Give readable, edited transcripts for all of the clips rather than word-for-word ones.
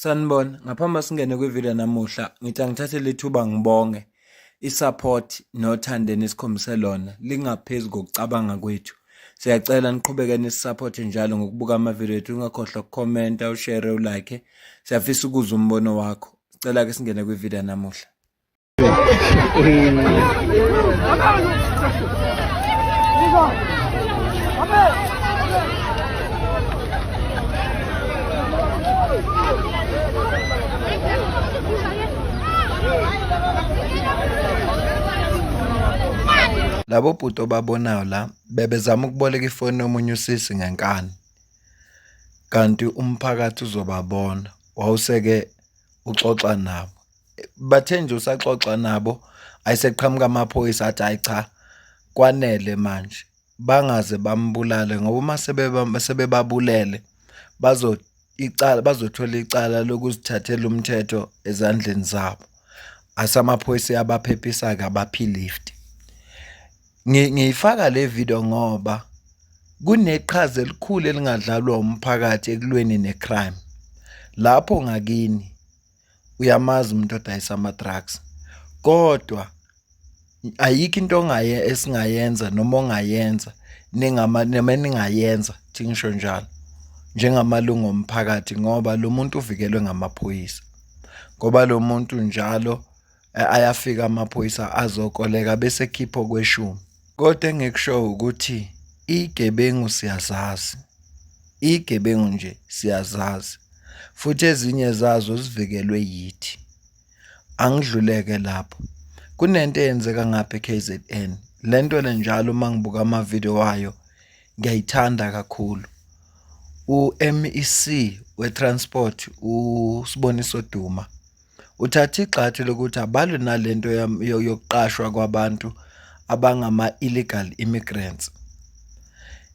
Sanibona, ngaphambi singene kwivideo namuhla, ngithi angithathe lethuba ngibonge i-support nothando enikhombise lona lingaphezu kokucabanga kwethu. Siyacela niqhubeke nisi-support njalo ngokubuka amavideo ethu, ungakhohlwa ukukhomenta, ushare, ulike. Siyafisa ukuzwa umbono wakho. Sicela ke singene kwivideo namuhla. Labo bhuti obabonayo la bebezama ukuboleka ifoni yomunye usisi ngenkani, kanti umphakathi uzobabona wawuseke uxoxa nabo. Bathe nje usaxoxa nabo ayiseqhamuka amaphoyisa athi hayi cha kwanele manje bangaze bambulale ngoba uma sebebabulele bazothola icala lokuzithathela umthetho ezandleni zabo. Asamaphoyisa yabaphephisa-ke abaphilift. Ngiyifaka le video ngoba kuneqhaza elikhulu elingadlalwa umphakathi ekulweni necrime. Lapho ngakini uyamazi umuntu odayisa ama-drugs, kodwa ayikho into esingayenza noma ongayenza noma ningayenza thingisho njalo njengamalungu omphakathi, ngoba lo muntu uvikelwe ngamaphoyisa, ngoba lo muntu njalo ayafika amaphoyisa azokoleka bese ekhipha okweshumi. Kodwa engikusho ukuthi igebengu siyazazi, igebengu nje siyazazi, futhi ezinye zazo zivikelwe yithi. Angidluleke lapho. Kunento eyenzeka ngapha eKZN. Lento le njalo uma ngibuka amavideo wayo ngiyayithanda kakhulu. U-MEC we-transport uSiboniso Duma uthatha igxathu lokuthi abalwe nalento yokuqashwa kwabantu abangama-illegal immigrants.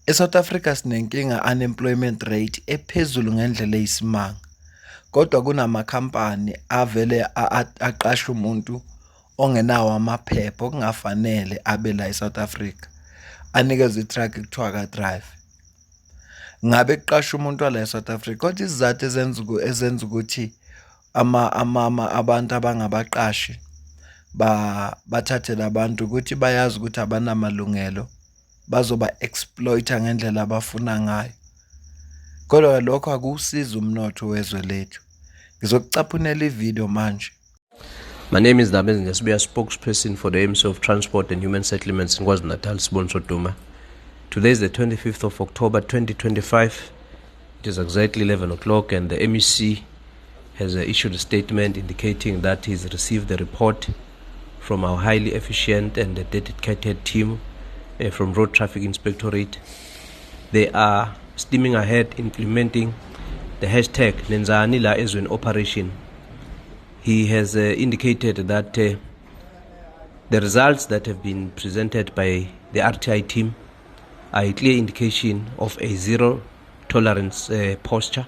ESouth Africa sinenkinga unemployment rate ephezulu ngendlela eyisimanga, kodwa kunamakhampani avele aqasha umuntu ongenawo amaphepha okungafanele abe la eSouth Africa, anikeze itruck kuthiwa ka-drive. Ngabe kuqasha umuntu wala eSouth Africa, kodwa isizathu ezenza ukuthi abantu abangabaqashi bathathe labantu ukuthi bayazi ukuthi abanamalungelo, bazoba exploiter ngendlela abafuna ngayo. Kodwa lokho akusiza umnotho wezwe lethu. Ngizokucaphunela ivideo manje. My name is Dabenzi Nesibuya, spokesperson for the Ministry of Transport and Human Settlements in KwaZulu-Natal, Siboniso Duma. Today is the 25th of October 2025. It is exactly 11 o'clock and the MEC has issued a statement indicating that he's received the report from our highly efficient and dedicated team from Road Traffic Inspectorate. They are steaming ahead implementing the hashtag Nenzani La Ezweni operation. He has indicated that the results that have been presented by the RTI team are a clear indication of a zero tolerance posture.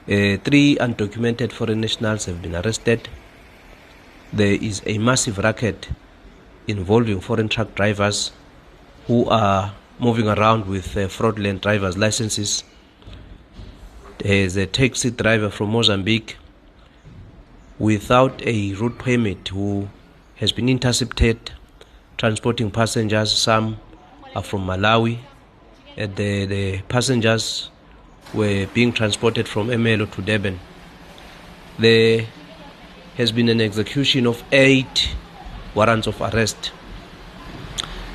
3 undocumented foreign nationals have been arrested. There is a massive racket involving foreign truck drivers who are moving around with fraudulent driver's licenses. There is a taxi driver from Mozambique without a route permit who has been intercepted transporting passengers. Some are from Malawi. The passengers were being transported from Emelo to Durban. There has been an execution of 8 warrants of arrest.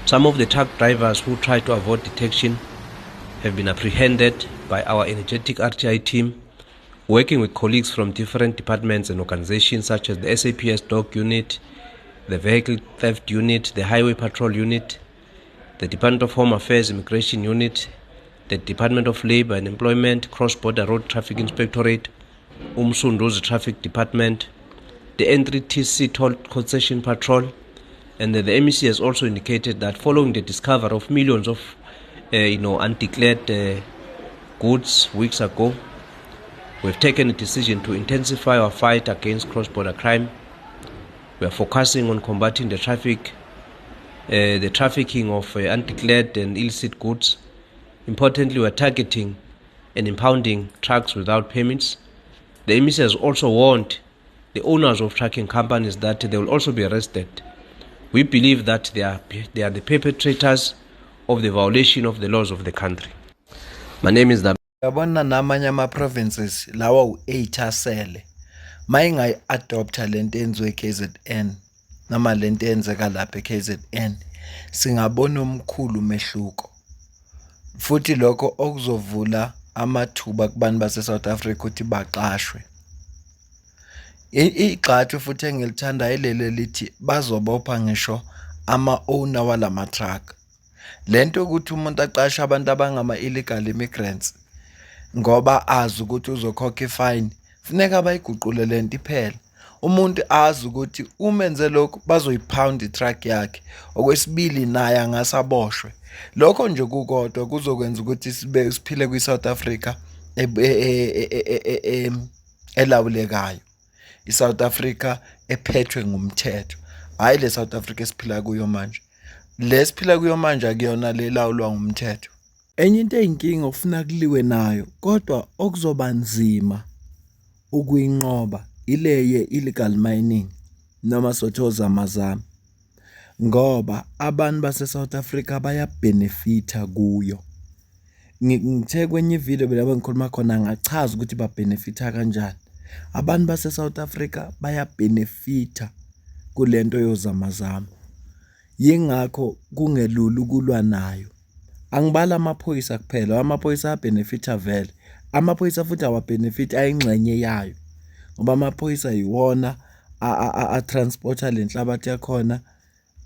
Some of the truck drivers who tried to avoid detection have been apprehended by our energetic RTI team, working with colleagues from different departments and organizations such as the SAPS Dog Unit, the Vehicle Theft Unit, the Highway Patrol Unit, the Department of Home Affairs Immigration Unit, the Department of Labor and Employment, Cross-Border Road Traffic Inspectorate, Umsunduzi Traffic Department, the N3TC Toll Concession Patrol, and the MEC has also indicated that following the discovery of millions of undeclared goods weeks ago, we've taken a decision to intensify our fight against cross-border crime. We are focusing on combating the trafficking of undeclared and illicit goods. Importantly, we are targeting and impounding trucks without permits. The MEC has also warned the owners of trucking companies that they will also be arrested. We believe that they are the perpetrators of the violation of the laws of the country. My name is Dam. Yabona namanye ama-provinces lawa u-8 asele mayingayi-adoptha lento enziwe KZN noma lento eyenzeka lapha eKZN singabona omkhulu umehluko, futhi lokho okuzovula amathuba kubantu base-South Africa ukuthi baqashwe. Igxathu futhi engilithandayo ilele lithi bazobopha ngisho ama-owner walama-truck. Lento ukuthi umuntu aqashe abantu abangama-illegal immigrants ngoba azi ukuthi uzokhokha ifine, funeka bayiguqule lento iphela. Umuntu azi ukuthi umenze lokhu bazoyipound itruck yakhe, okwesibili naye angasaboshwe. Lokho nje kukodwa kuzokwenza ukuthi siphile kwi-South Africa elawulekayo, i-South Africa ephethwe ngumthetho, hhayi le South Africa esiphila kuyo manje. Le siphila kuyo manje akuyona le lawulwa ngumthetho. Enye into eyinkinga ofuna kuliwe nayo kodwa okuzoba nzima ukuyinqoba ile ye-illegal mining noma sothozamazama, ngoba abantu base-South Africa bayabhenefitha kuyo. Ngithe kwenye ividiyo lapho ngikhuluma khona ngachaza ukuthi babhenefitha kanjani. Abantu base-South Africa bayabhenefitha kulento yozamazama, yingakho kungelula ukulwa nayo. Angibala amaphoyisa kuphela, amaphoyisa ayabhenefitha vele. Amaphoyisa futhi awabhenefitha ayingxenye yayo, ngoba amaphoyisa yiwona a-transporta le nhlabathi yakhona.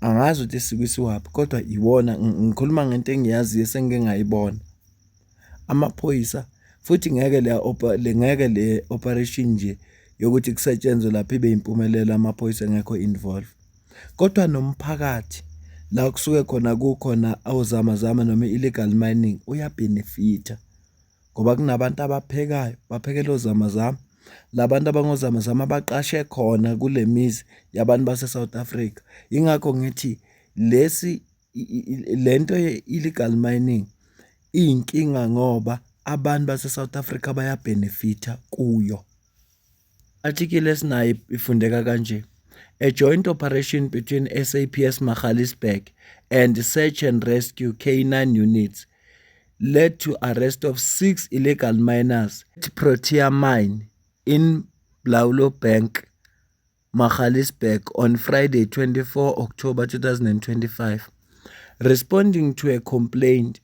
Angazi ukuthi sikwisiwaphi kodwa iwona, ngikhuluma ngento engiyaziyo esengike ngayibona. Amaphoyisa futhi ngeke le operation nje yokuthi kusetshenzwe lapha ibe impumelelo amaphoyisa engekho involve, kodwa nomphakathi la kusuke khona kukhona awuzamazama noma illegal mining uyabhenefitha, ngoba kunabantu abaphekayo baphekela ozamazama. Labantu abangozamazama baqashe khona kule mizi yabantu base-South Africa. Yingakho ngithi lento ye-illegal mining iyinkinga ngoba abantu base-South Africa bayabhenefitha kuyo. Article esinayo ifundeka kanje: a joint operation between SAPS Magaliesburg and Search and Rescue K9 units led to arrest of 6 illegal miners at Protea Mine in Blaulo Bank, Magaliesburg on Friday, 24 October 2025. Responding to a complaint,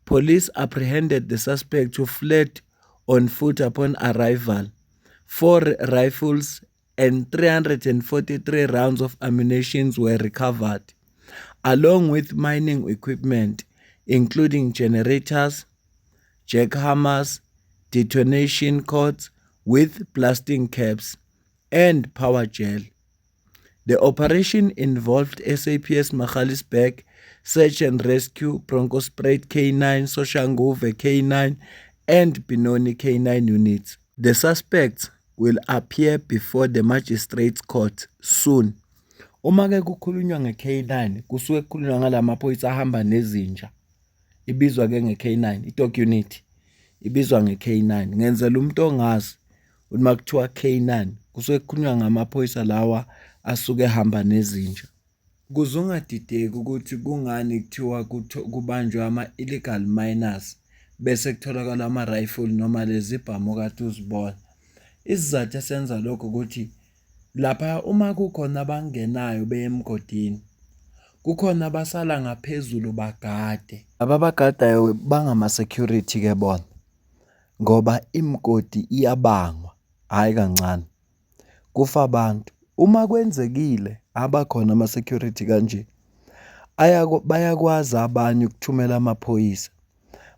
police apprehended the suspect who fled on foot upon arrival. 4 rifles and 343 rounds of ammunition were recovered, along with mining equipment, including generators, jackhammers, detonation cords with blasting caps, and power gel. The operation involved SAPS Magaliesburg, Search and Rescue, Broncospruit K9, Soshanguve K9, and Benoni K9 units. The suspects will appear before the magistrates court soon. Uma ke kukhulunywa nge-K9 kusuke kukhulunywa ngalamaphoyisa ahamba nezinja, ibizwa ke nge-K9, i-dog unit ibizwa nge-K9. Ngenzela umuntu ongazi uma kuthiwa K9 kusuke kukhulunywa ngamaphoyisa lawa asuke ehamba nezinja. Kuze ungadideki ukuthi kungani kuthiwa kubanjwe ama-illegal miners bese kutholakala ama-rifle noma lezi bhamu kade uzibona. Isizathu esenza lokho ukuthi lapha uma kukhona abangenayo beye emgodini, kukhona abasala ngaphezulu bagade. Ababagadayo bangama-security ke bona, ngoba imigodi iyabangwa, hhayi kancane, kufa abantu. Uma kwenzekile abakhona ama-security kanje, bayakwazi abanye ukuthumela amaphoyisa,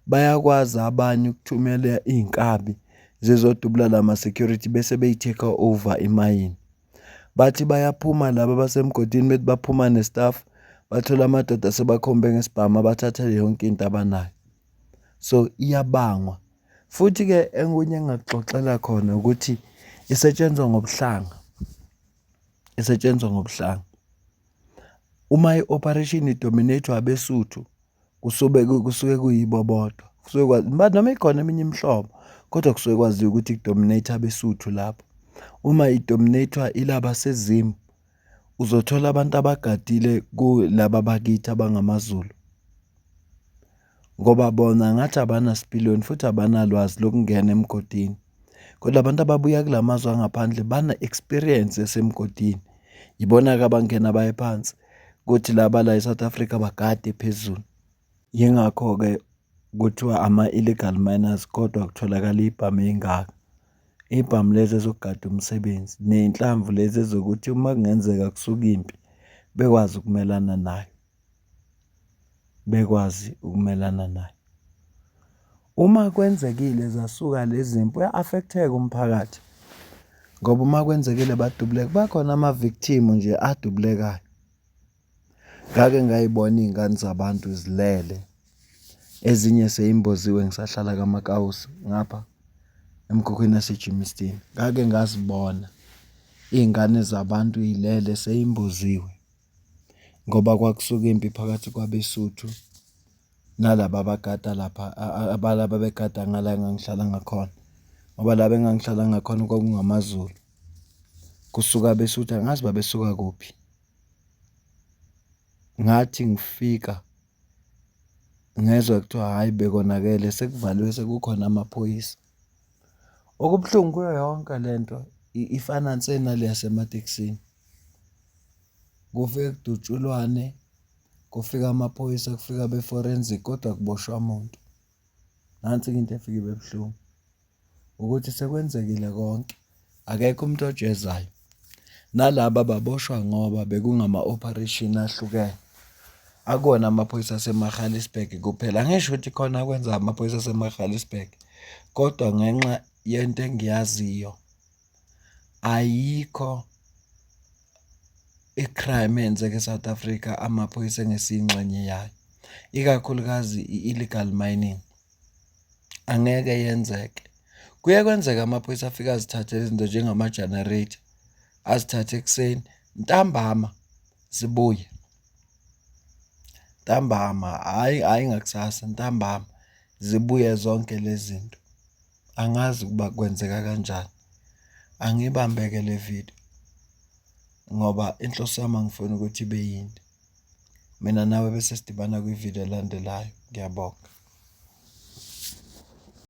bayakwazi abanye ukuthumela iy'nkabi zizodubula lama-security bese beyi-take over imayini. Bathi bayaphuma laba basemgodini, bethi baphuma nestaff, bathola amadoda sebakhombe ngesibhamu abathatha yonke into abanayo. So iyabangwa. Futhi-ke engunye engakuxoxela khona ukuthi isetshenzwa ngobuhlanga. Isetshenzwa ngobuhlanga. Uma i-operation idominate abeSuthu, kusuke kuyibo bodwa. Kusuke noma ikhona eminye imihlobo, kodwa kusuke kwaziwa ukuthi kudominate abeSuthu lapho. Uma idominator ilaba seZimu, uzothola abantu abagadile kulaba bakithi abangamaZulu, ngoba bona ngathi abanasipiliyoni futhi abanalwazi lokungena emgodini. Kodwa abantu ababuya kulamazwe angaphandle bana-experience yasemgodini, yibona-ke abangena baye phansi, kuthi laba la eSouth Africa bagade phezulu. Yingakho-ke kuthiwa ama-illegal miners, kodwa kutholakala iy'bhamu ey'ngaka. Iy'bhamu lezi ezokugada umsebenzi, ney'nhlamvu lezi ezokuthi uma kungenzeka kusuka impi, bekwazi ukumelana nayo. Uma kwenzekile zasuka lezi mpi, uya-affect-eka umphakathi, ngoba uma kwenzekile badubuleka, bakhona ama-victim nje adubulekayo. Ngake ngayibona iy'ngane zabantu zilele, ezinye sey'mboziwe ngisahlala kaMakausi ngapha emkhukhwini yaseGermiston. Ngake ngazibona iy'ngane zabantu y'lele sey'mboziwe, ngoba kwakusuka impi phakathi kwabeSuthu nalaba abagada lapha, abalaba begada ngala engangihlala ngakhona, ngoba la engangihlala ngakhona kwakungamaZulu. Kusuka abeSuthu, angazi babesuka kuphi. Ngathi ngifika ngezwa kuthiwa hhayi bekonakele, sekuvaliwe, sekukhona amaphoyisa. Okubuhlungu kuyo yonke le nto ifana nale yasematekisini. Kufike kudutshulwane, kufika amaphoyisa, kufika abe-forensic, kodwa kuboshwa muntu. Nansi-ke into efike ibe buhlungu, ukuthi sekwenzekile konke, akekho umuntu ojezayo. Nalaba baboshwa ngoba bekungama-operation ahlukene. Akuwona amaphoyisa aseMagaliesburg kuphela. Angisho ukuthi khona akwenza amaphoyisa aseMagaliesburg, kodwa ngenxa yento engiyaziyo, ayikho i-crime eyenzeka eSouth Africa amaphoyisa engesiyingxenye yayo, ikakhulukazi i-illegal mining. Angeke yenzeke. Kuye kwenzeka amaphoyisa afike azithathe izinto njengama-generator, azithathe ekuseni, ntambama zibuye. Ntambama, hhayi ngakusasa, ntambama zibuye zonke lezi zinto. Angazi ukuba kwenzeka kanjani. Angibambeke le video, ngoba inhloso yami angifuni ukuthi ibe yinde. Mina nawe bese sidibana kwividiyo elandelayo. Ngiyabonga.